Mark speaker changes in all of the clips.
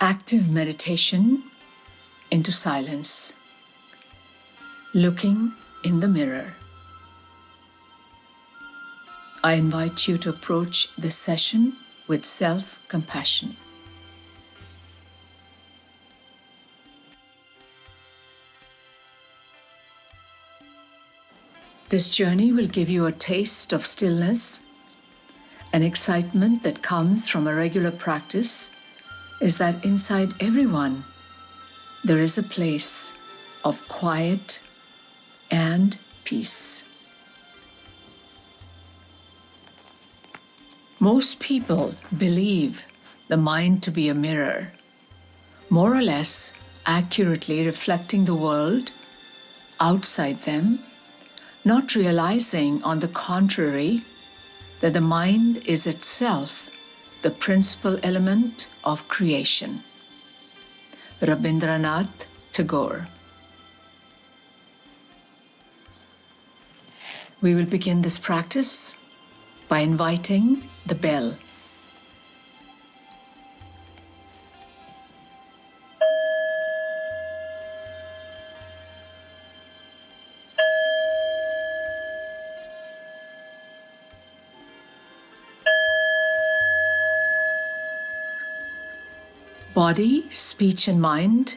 Speaker 1: Active meditation into silence, looking in the mirror. I invite you to approach this session with self-compassion. This journey will give you a taste of stillness. An excitement that comes from a regular practice is that inside everyone there is a place of quiet and peace. Most people believe the mind to be a mirror, more or less accurately reflecting the world outside them, not realizing, on the contrary, that the mind is itself the principal element of creation. Rabindranath Tagore. We will begin this practice by inviting the bell. Body, speech, and mind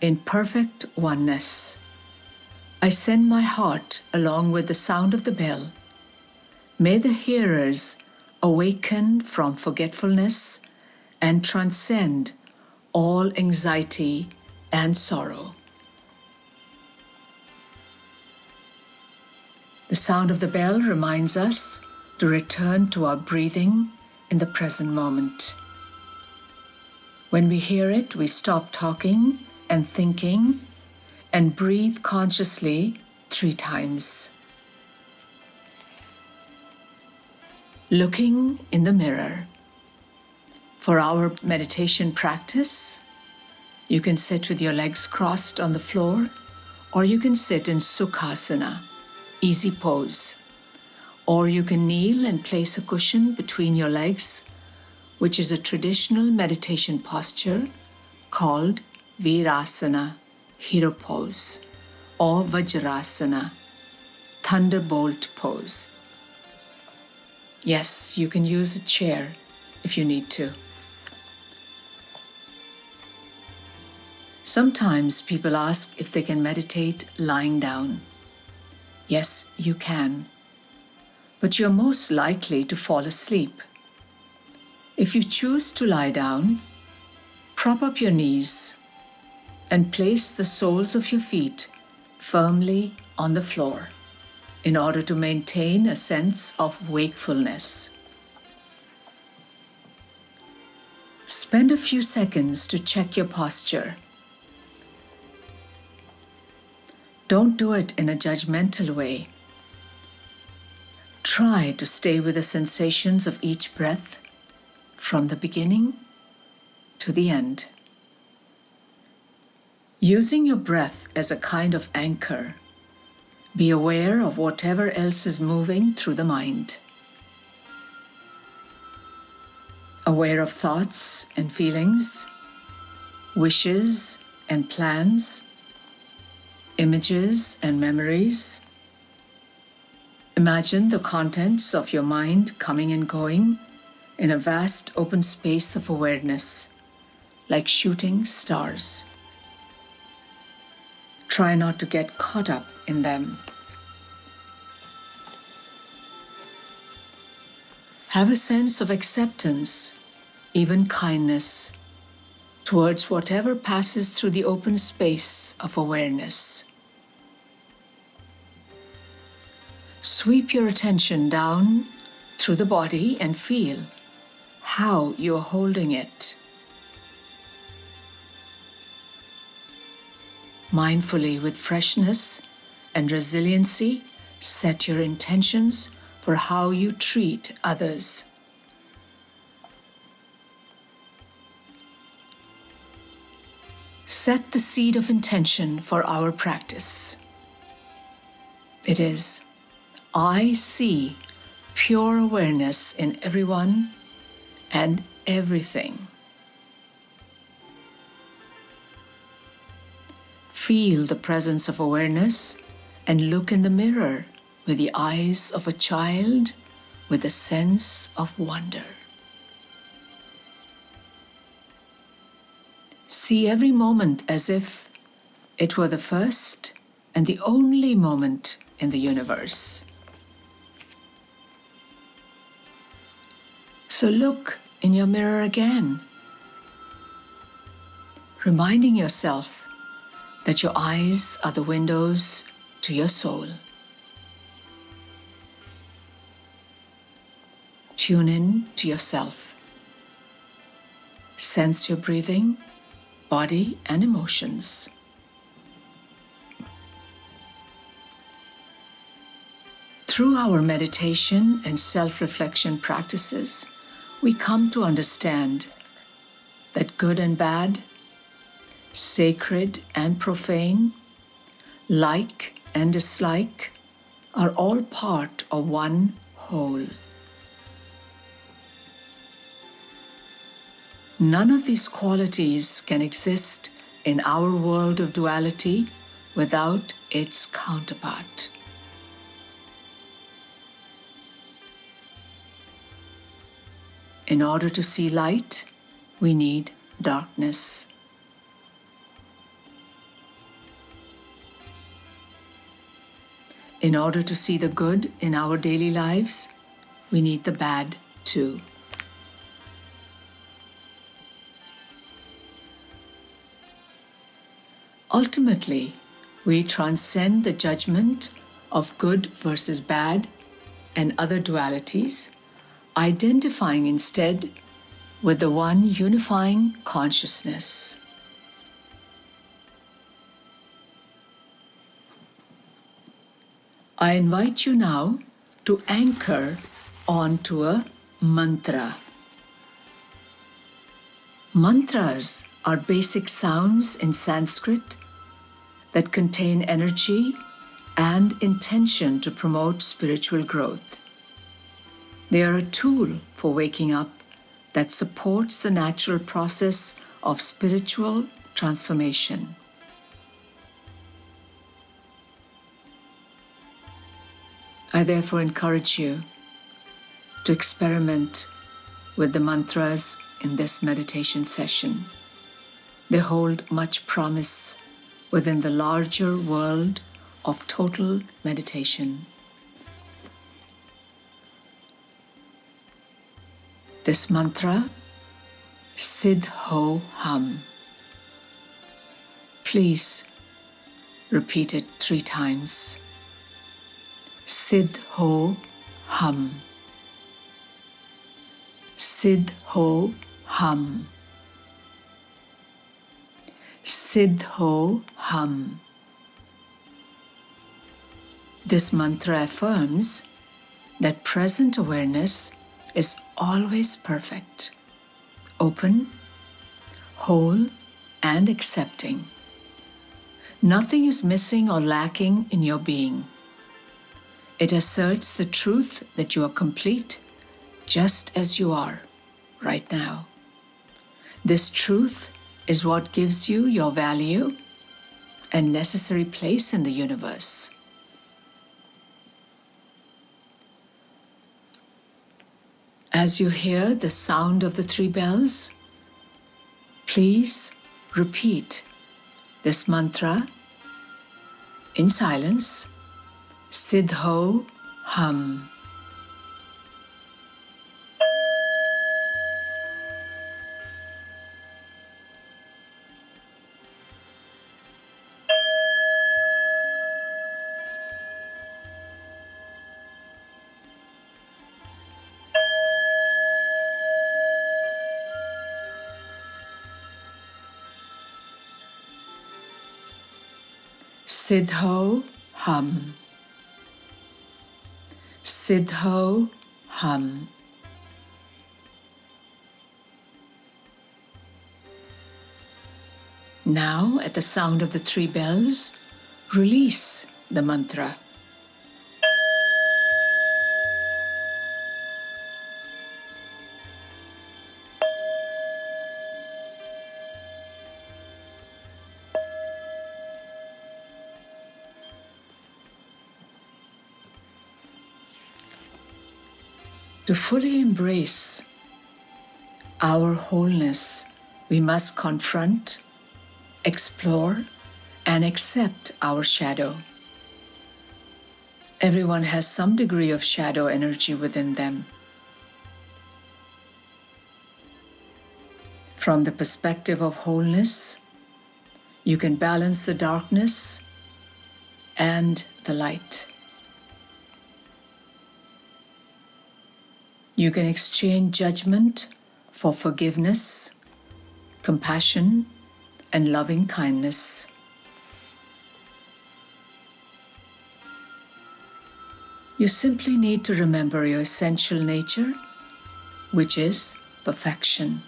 Speaker 1: in perfect oneness. I send my heart along with the sound of the bell. May the hearers awaken from forgetfulness and transcend all anxiety and sorrow. The sound of the bell reminds us to return to our breathing in the present moment. When we hear it, we stop talking and thinking and breathe consciously 3 times. Looking in the mirror. For our meditation practice, you can sit with your legs crossed on the floor, or you can sit in Sukhasana, easy pose, or you can kneel and place a cushion between your legs, which is a traditional meditation posture called Virasana, hero pose, or Vajrasana, thunderbolt pose. Yes, you can use a chair if you need to. Sometimes people ask if they can meditate lying down. Yes, you can, but you're most likely to fall asleep. If you choose to lie down, prop up your knees and place the soles of your feet firmly on the floor in order to maintain a sense of wakefulness. Spend a few seconds to check your posture. Don't do it in a judgmental way. Try to stay with the sensations of each breath from the beginning to the end. Using your breath as a kind of anchor, be aware of whatever else is moving through the mind. Aware of thoughts and feelings, wishes and plans, images and memories. Imagine the contents of your mind coming and going in a vast open space of awareness, like shooting stars. Try not to get caught up in them. Have a sense of acceptance, even kindness, towards whatever passes through the open space of awareness. Sweep your attention down through the body and feel how you are holding it. Mindfully, with freshness and resiliency, set your intentions for how you treat others. Set the seed of intention for our practice. It is, I see pure awareness in everyone and everything. Feel the presence of awareness and look in the mirror with the eyes of a child with a sense of wonder. See every moment as if it were the first and the only moment in the universe. So look in your mirror again, reminding yourself that your eyes are the windows to your soul. Tune in to yourself. Sense your breathing, body, and emotions. Through our meditation and self-reflection practices, we come to understand that good and bad, sacred and profane, like and dislike, are all part of one whole. None of these qualities can exist in our world of duality without its counterpart. In order to see light, we need darkness. In order to see the good in our daily lives, we need the bad too. Ultimately, we transcend the judgment of good versus bad and other dualities, identifying instead with the one unifying consciousness. I invite you now to anchor onto a mantra. Mantras are basic sounds in Sanskrit that contain energy and intention to promote spiritual growth. They are a tool for waking up that supports the natural process of spiritual transformation. I therefore encourage you to experiment with the mantras in this meditation session. They hold much promise within the larger world of total meditation. This mantra, Siddh Ho Hum. Please repeat it 3 times. Siddh Ho Hum. Siddh Ho Hum. Siddh Ho Hum. This mantra affirms that present awareness is always perfect, open, whole, and accepting. Nothing is missing or lacking in your being. It asserts the truth that you are complete just as you are right now. This truth is what gives you your value and necessary place in the universe. As you hear the sound of the 3 bells, please repeat this mantra in silence. Siddh Ho Hum. Siddh Ho Hum. Siddh Ho Hum. Now, at the sound of the 3 bells, release the mantra. To fully embrace our wholeness, we must confront, explore, and accept our shadow. Everyone has some degree of shadow energy within them. From the perspective of wholeness, you can balance the darkness and the light. You can exchange judgment for forgiveness, compassion, and loving kindness. You simply need to remember your essential nature, which is perfection,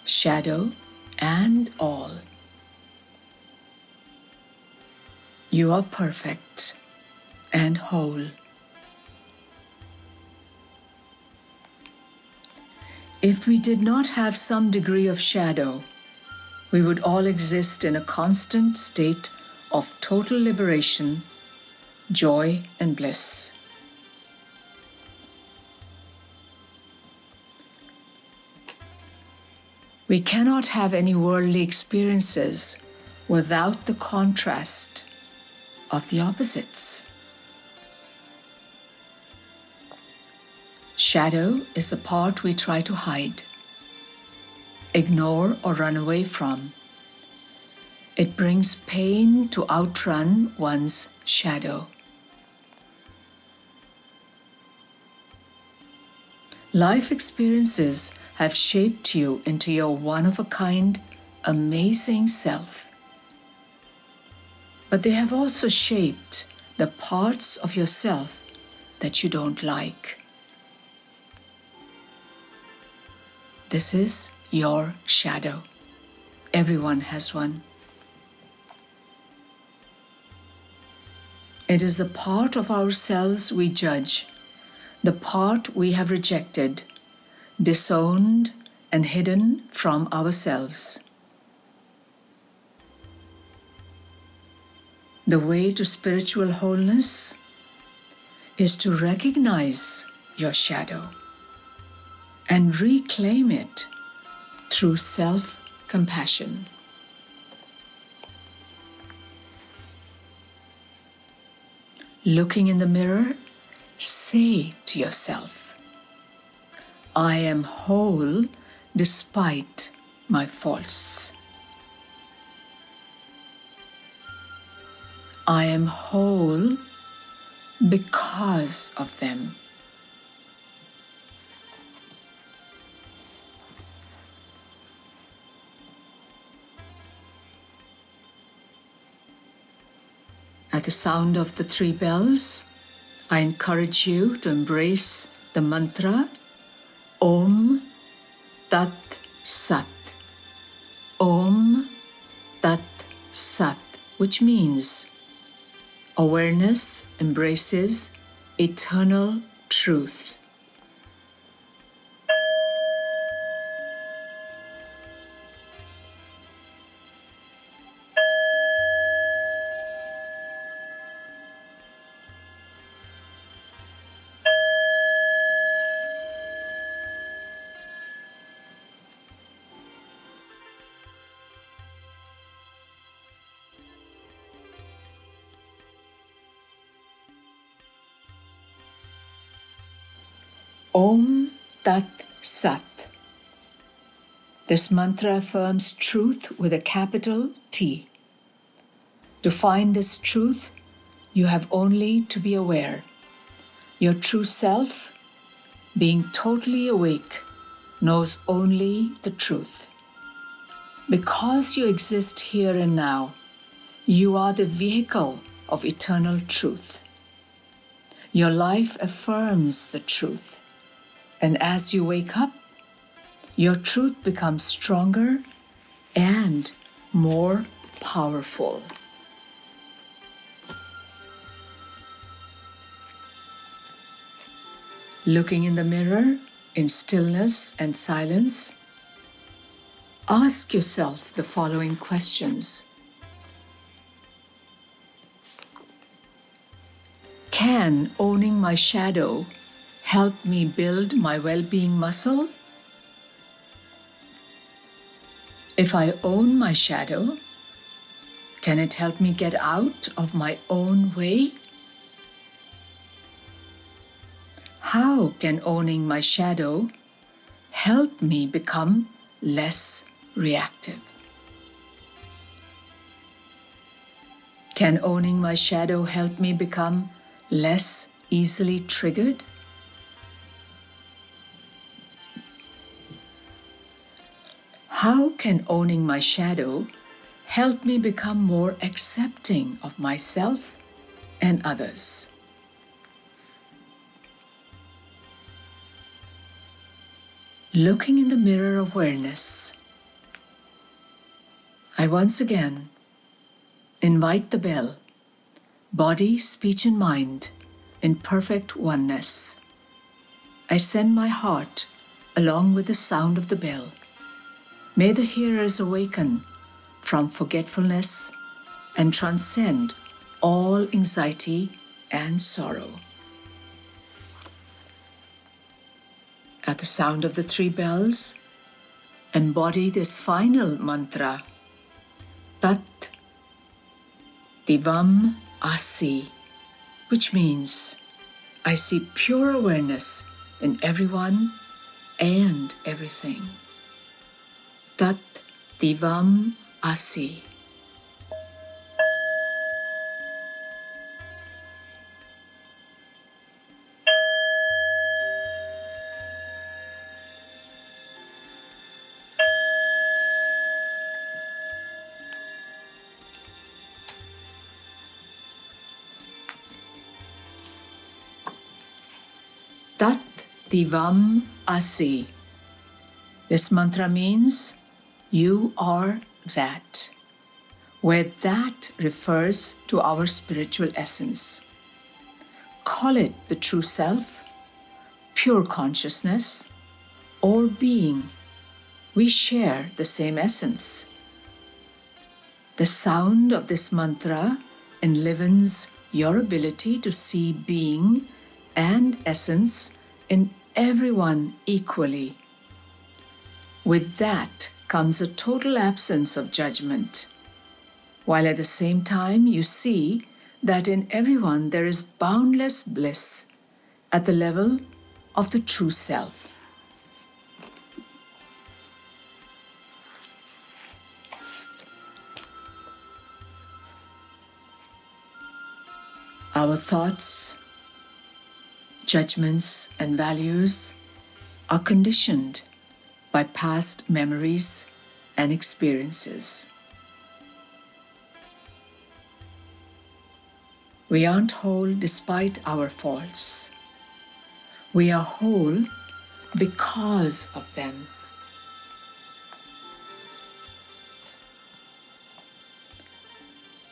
Speaker 1: shadow, and all. You are perfect and whole. If we did not have some degree of shadow, we would all exist in a constant state of total liberation, joy, and bliss. We cannot have any worldly experiences without the contrast of the opposites. Shadow is the part we try to hide, ignore, or run away from. It brings pain to outrun one's shadow. Life experiences have shaped you into your one-of-a-kind, amazing self. But they have also shaped the parts of yourself that you don't like. This is your shadow. Everyone has one. It is the part of ourselves we judge, the part we have rejected, disowned, and hidden from ourselves. The way to spiritual wholeness is to recognize your shadow and reclaim it through self-compassion. Looking in the mirror, say to yourself, I am whole despite my faults. I am whole because of them. At the sound of the 3 bells, I encourage you to embrace the mantra Om Tat Sat. Om Tat Sat, which means awareness embraces eternal truth. Om Tat Sat. This mantra affirms truth with a capital T. To find this truth, you have only to be aware. Your true self, being totally awake, knows only the truth. Because you exist here and now, you are the vehicle of eternal truth. Your life affirms the truth. And as you wake up, your truth becomes stronger and more powerful. Looking in the mirror in stillness and silence, ask yourself the following questions. Can owning my shadow help me build my well-being muscle? If I own my shadow, can it help me get out of my own way? How can owning my shadow help me become less reactive? Can owning my shadow help me become less easily triggered? How can owning my shadow help me become more accepting of myself and others? Looking in the mirror awareness, I once again invite the bell, body, speech, and mind in perfect oneness. I send my heart along with the sound of the bell. May the hearers awaken from forgetfulness and transcend all anxiety and sorrow. At the sound of the 3 bells, embody this final mantra, Tat Divam Asi, which means I see pure awareness in everyone and everything. Tat Divam Asi. Tat Divam Asi. This mantra means you are that, where that refers to our spiritual essence. Call it the true self, pure consciousness, or being. We share the same essence. The sound of this mantra enlivens your ability to see being and essence in everyone equally. With that comes a total absence of judgment, while at the same time you see that in everyone there is boundless bliss at the level of the true self. Our thoughts, judgments, and values are conditioned by past memories and experiences. We aren't whole despite our faults. We are whole because of them.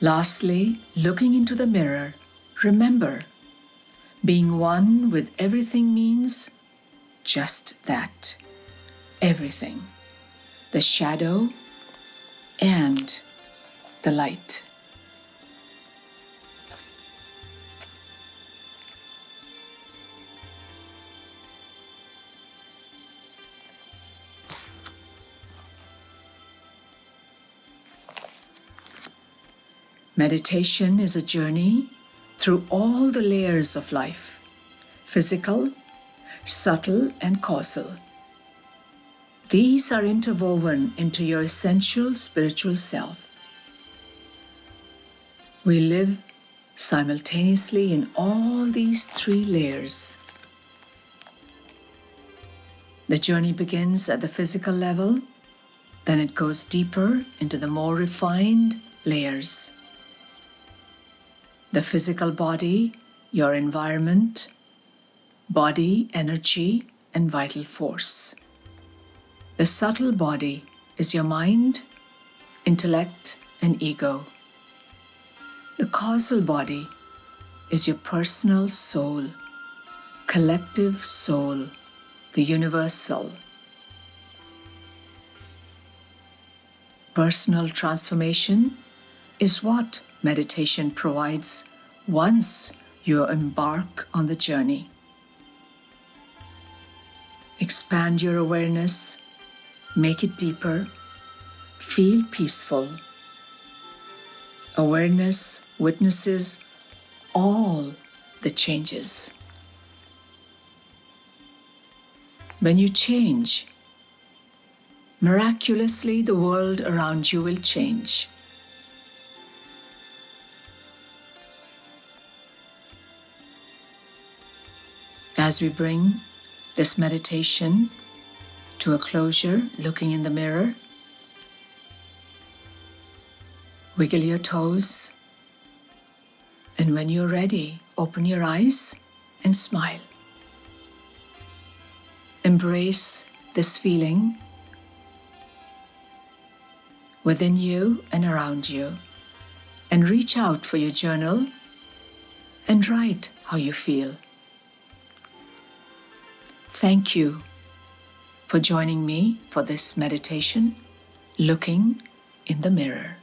Speaker 1: Lastly, looking into the mirror, remember, being one with everything means just that. Everything. The shadow and the light. Meditation is a journey through all the layers of life, physical, subtle, and causal. These are interwoven into your essential spiritual self. We live simultaneously in all these 3 layers. The journey begins at the physical level, then it goes deeper into the more refined layers. The physical body, your environment, body, energy, and vital force. The subtle body is your mind, intellect, and ego. The causal body is your personal soul, collective soul, the universal. Personal transformation is what meditation provides once you embark on the journey. Expand your awareness, make it deeper, feel peaceful. Awareness witnesses all the changes. When you change, miraculously the world around you will change. As we bring this meditation to a closure, looking in the mirror, wiggle your toes, and when you're ready, open your eyes and smile. Embrace this feeling within you and around you, and reach out for your journal and write how you feel. Thank you for joining me for this meditation, looking in the mirror.